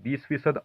20%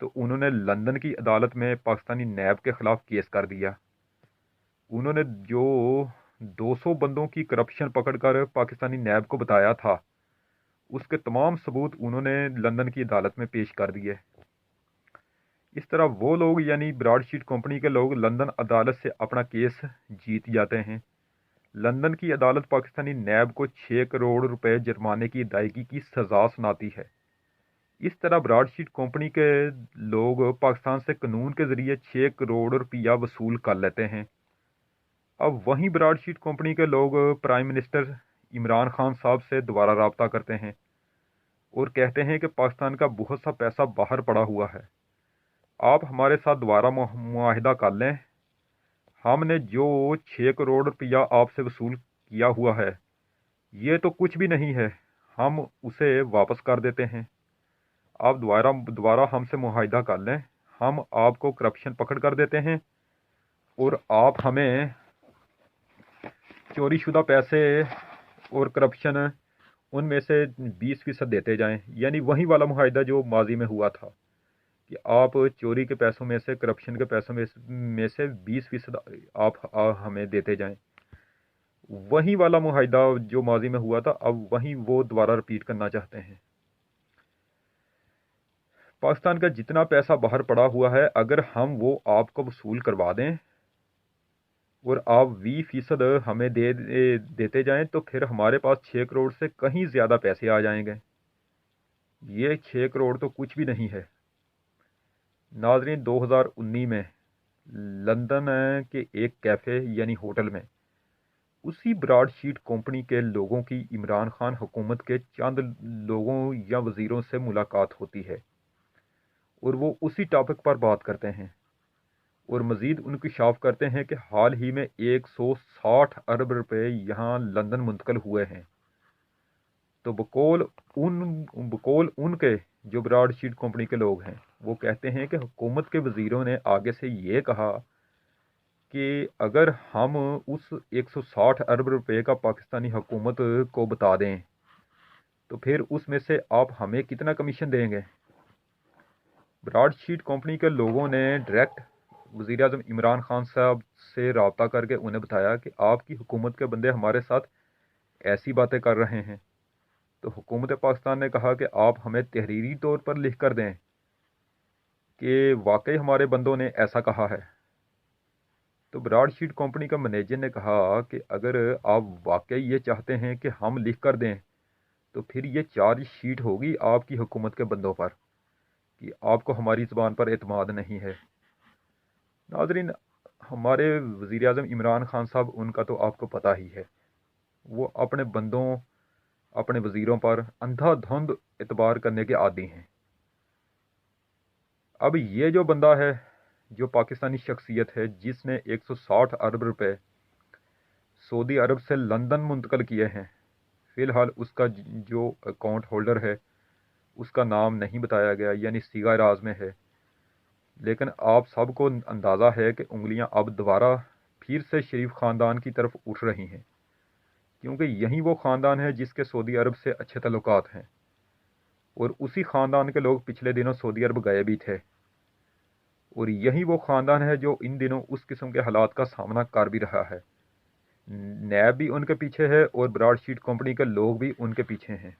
تو انہوں نے لندن کی عدالت میں پاکستانی نیب کے خلاف کیس کر دیا۔ انہوں نے جو 200 بندوں کی کرپشن پکڑ کر پاکستانی نیب کو بتایا تھا، اس کے تمام ثبوت انہوں نے لندن کی عدالت میں پیش کر دیے۔ اس طرح وہ لوگ یعنی براڈ شیٹ کمپنی کے لوگ لندن عدالت سے اپنا کیس جیت جاتے ہیں۔ لندن کی عدالت پاکستانی نیب کو 6 کروڑ روپے جرمانے کی ادائیگی کی سزا سناتی ہے۔ اس طرح براڈ شیٹ کمپنی کے لوگ پاکستان سے قانون کے ذریعے 6 کروڑ روپیہ وصول کر لیتے ہیں۔ اب وہیں براڈ شیٹ کمپنی کے لوگ پرائم منسٹر عمران خان صاحب سے دوبارہ رابطہ کرتے ہیں اور کہتے ہیں کہ پاکستان کا بہت سا پیسہ باہر پڑا ہوا ہے، آپ ہمارے ساتھ دوبارہ معاہدہ کر لیں، ہم نے جو 6 کروڑ روپیہ آپ سے وصول کیا ہوا ہے یہ تو کچھ بھی نہیں ہے، ہم اسے واپس کر دیتے ہیں، آپ دوبارہ ہم سے معاہدہ کر لیں، ہم آپ کو کرپشن پکڑ کر دیتے ہیں اور آپ ہمیں چوری شدہ پیسے اور کرپشن ان میں سے 20% دیتے جائیں، یعنی وہی والا معاہدہ جو ماضی میں ہوا تھا کہ آپ چوری کے پیسوں میں سے، کرپشن کے پیسوں میں سے 20% آپ ہمیں دیتے جائیں۔ وہی والا معاہدہ جو ماضی میں ہوا تھا اب وہی وہ دوبارہ رپیٹ کرنا چاہتے ہیں۔ پاکستان کا جتنا پیسہ باہر پڑا ہوا ہے اگر ہم وہ آپ کو وصول کروا دیں اور آپ 20% ہمیں دیتے جائیں تو پھر ہمارے پاس 6 کروڑ سے کہیں زیادہ پیسے آ جائیں گے۔ یہ 6 کروڑ تو کچھ بھی نہیں ہے۔ ناظرین، 2019 میں لندن کے ایک کیفے یعنی ہوٹل میں اسی براڈ شیٹ کمپنی کے لوگوں کی عمران خان حکومت کے چند لوگوں یا وزیروں سے ملاقات ہوتی ہے اور وہ اسی ٹاپک پر بات کرتے ہیں اور مزید انکشاف کرتے ہیں کہ حال ہی میں 160 ارب روپے یہاں لندن منتقل ہوئے ہیں۔ تو بقول ان کے جو براڈ شیٹ کمپنی کے لوگ ہیں وہ کہتے ہیں کہ حکومت کے وزیروں نے آگے سے یہ کہا کہ اگر ہم اس 160 ارب روپے کا پاکستانی حکومت کو بتا دیں تو پھر اس میں سے آپ ہمیں کتنا کمیشن دیں گے۔ براڈ شیٹ کمپنی کے لوگوں نے ڈائریکٹ وزیر اعظم عمران خان صاحب سے رابطہ کر کے انہیں بتایا کہ آپ کی حکومت کے بندے ہمارے ساتھ ایسی باتیں کر رہے ہیں، تو حکومت پاکستان نے کہا کہ آپ ہمیں تحریری طور پر لکھ کر دیں کہ واقعی ہمارے بندوں نے ایسا کہا ہے۔ تو براڈ شیٹ کمپنی کا مینیجر نے کہا کہ اگر آپ واقعی یہ چاہتے ہیں کہ ہم لکھ کر دیں تو پھر یہ چارج شیٹ ہوگی آپ کی حکومت کے بندوں پر کہ آپ کو ہماری زبان پر اعتماد نہیں ہے۔ ناظرین، ہمارے وزیر اعظم عمران خان صاحب ان کا تو آپ کو پتہ ہی ہے، وہ اپنے بندوں اپنے وزیروں پر اندھا دھند اعتبار کرنے کے عادی ہیں۔ اب یہ جو بندہ ہے، جو پاکستانی شخصیت ہے جس نے 160 ارب روپے سعودی عرب سے لندن منتقل کیے ہیں، فی الحال اس کا جو اکاؤنٹ ہولڈر ہے اس کا نام نہیں بتایا گیا، یعنی صیغہ راز میں ہے، لیکن آپ سب کو اندازہ ہے کہ انگلیاں اب دوبارہ پھر سے شریف خاندان کی طرف اٹھ رہی ہیں، کیونکہ یہی وہ خاندان ہے جس کے سعودی عرب سے اچھے تعلقات ہیں، اور اسی خاندان کے لوگ پچھلے دنوں سعودی عرب گئے بھی تھے، اور یہی وہ خاندان ہے جو ان دنوں اس قسم کے حالات کا سامنا کر بھی رہا ہے۔ نیب بھی ان کے پیچھے ہے اور براڈ شیٹ کمپنی کے لوگ بھی ان کے پیچھے ہیں۔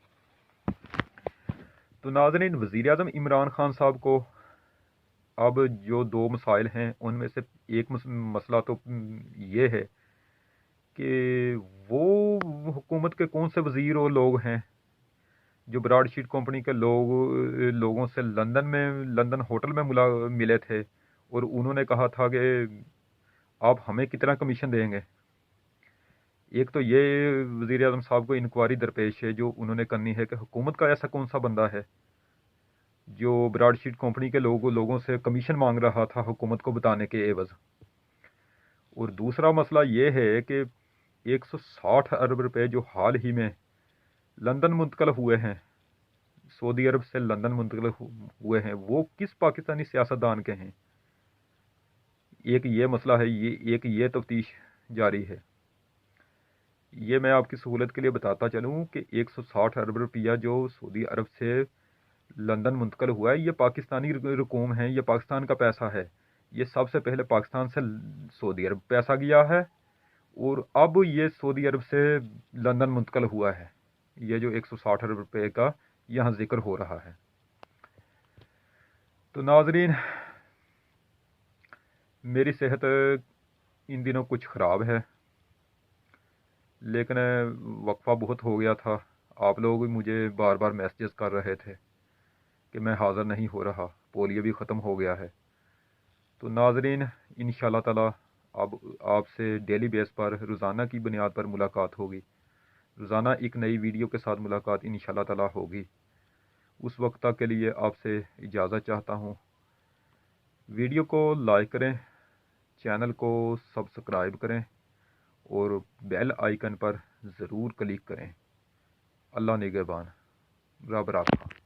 تو ناظرین، وزیر اعظم عمران خان صاحب کو اب جو 2 مسائل ہیں ان میں سے ایک مسئلہ تو یہ ہے کہ وہ حکومت کے کون سے وزیر اور لوگ ہیں جو براڈ شیٹ کمپنی کے لوگوں سے لندن ہوٹل میں ملے تھے اور انہوں نے کہا تھا کہ آپ ہمیں کتنا کمیشن دیں گے۔ ایک تو یہ وزیر اعظم صاحب کو انکوائری درپیش ہے جو انہوں نے کرنی ہے کہ حکومت کا ایسا کون سا بندہ ہے جو براڈ شیٹ کمپنی کے لوگوں سے کمیشن مانگ رہا تھا حکومت کو بتانے کے عوض۔ اور دوسرا مسئلہ یہ ہے کہ 160 ارب روپے جو حال ہی میں لندن منتقل ہوئے ہیں، سعودی عرب سے لندن منتقل ہوئے ہیں، وہ کس پاکستانی سیاستدان کے ہیں۔ ایک یہ مسئلہ ہے، ایک یہ تفتیش جاری ہے۔ یہ میں آپ کی سہولت کے لیے بتاتا چلوں کہ 160 ارب روپیہ جو سعودی عرب سے لندن منتقل ہوا ہے، یہ پاکستانی رقوم ہیں، یہ پاکستان کا پیسہ ہے۔ یہ سب سے پہلے پاکستان سے سعودی عرب پیسہ گیا ہے، اور اب یہ سعودی عرب سے لندن منتقل ہوا ہے۔ یہ جو 160 ارب روپے کا یہاں ذکر ہو رہا ہے۔ تو ناظرین، میری صحت ان دنوں کچھ خراب ہے، لیکن وقفہ بہت ہو گیا تھا۔ آپ لوگ بھی مجھے بار بار میسیجز کر رہے تھے کہ میں حاضر نہیں ہو رہا، پولیو بھی ختم ہو گیا ہے۔ تو ناظرین، انشاءاللہ تعالی اب آپ سے ڈیلی بیس پر روزانہ کی بنیاد پر ملاقات ہوگی۔ روزانہ ایک نئی ویڈیو کے ساتھ ملاقات انشاءاللہ تعالی ہوگی۔ اس وقت تک کے لیے آپ سے اجازت چاہتا ہوں۔ ویڈیو کو لائک کریں، چینل کو سبسکرائب کریں، اور بیل آئیکن پر ضرور کلک کریں۔ اللہ نگہبان۔ رب راکھا۔